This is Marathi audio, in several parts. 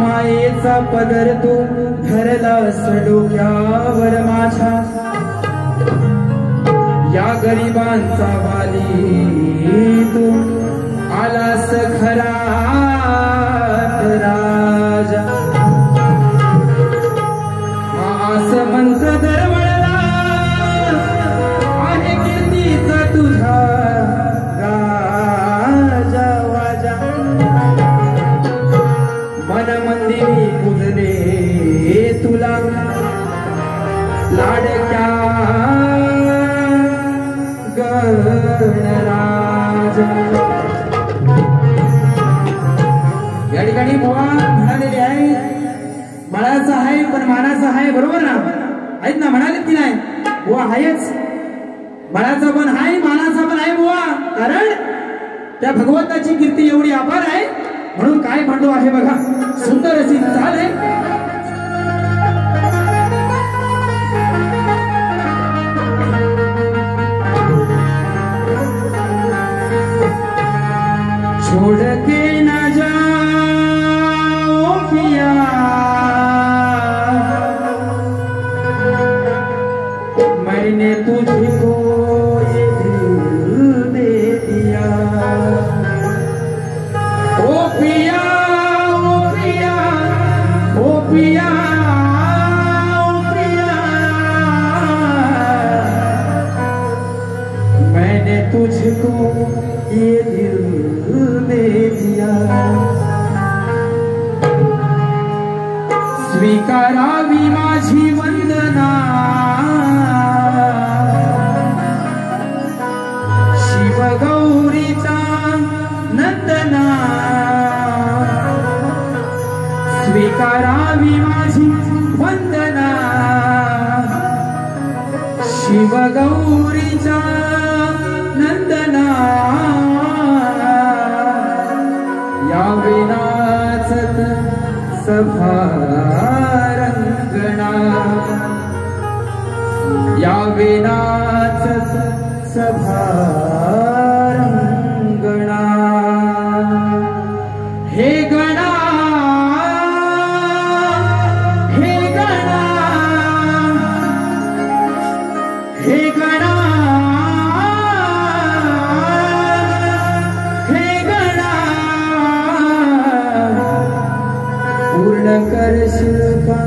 मायेचा पदर तू धरलास डोक्यावर माझ्या, या गरिबांचा वाली तू आलास खरात राजा. आसमंत दरवळला आहे कीर्तीचा तुझा गाजा वाजा. मन मंदिरी पूजले तुला लाडक्या गणराजा. या ठिकाणी बुवा म्हणालेले आहे बाळाचा आहे पण मानाचा आहे, बरोबर ना? आहेत ना, म्हणाले की नाही? बुवा आहेच, बाळाचा पण आहे मानाचा पण आहे बुवा, कारण त्या भगवंताची कीर्ती एवढी अपार आहे म्हणून काय म्हणतो आहे बघा, सुंदर अशी चाल आहे. छोड़ के न जाओ पिया, मैंने तुझको ये दिल दे दिया. ओ पिया ओ पिया ओ पिया ओ पिया, मैंने तुझको ये दिल दे दिया. स्वीकारावी माझी वंदना, शिवगौरीचा नंदना. स्वीकारावी माझी वंदना, शिवगौरीचा नंदना. या विनाचत सभारंगणा, या विनाचत सभारंगणा. हे गणा हे गणा हे गणा हे गणा, पूर्ण करशील का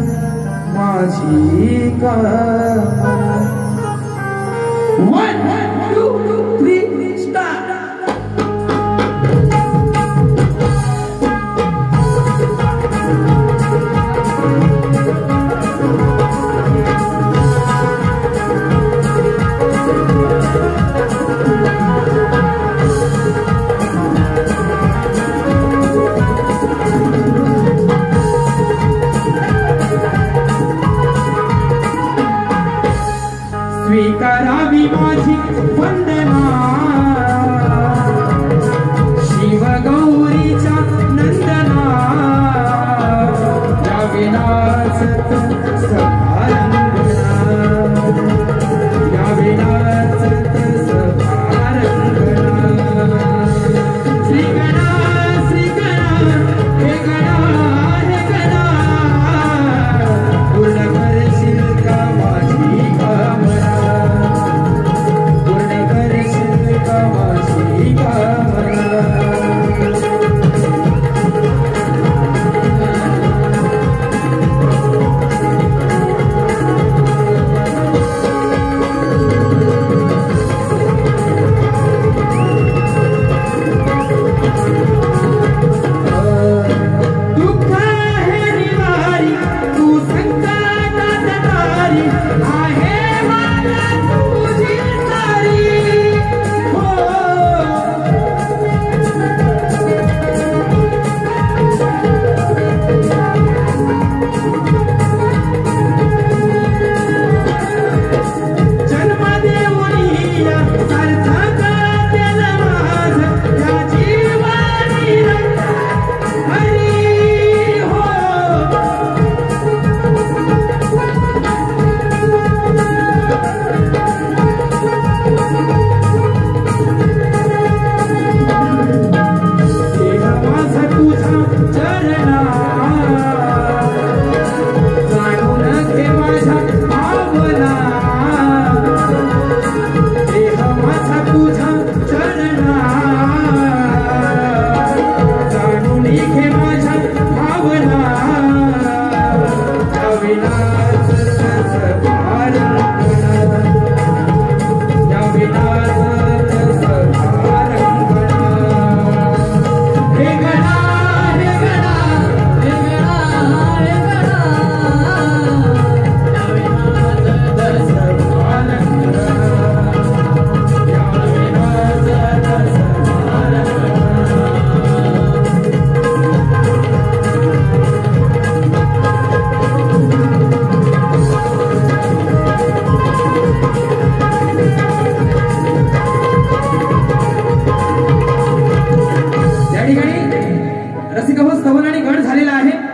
माझी कामना. 1 2 3 स्टार्ट. स्तवन आणि गट झालेला आहे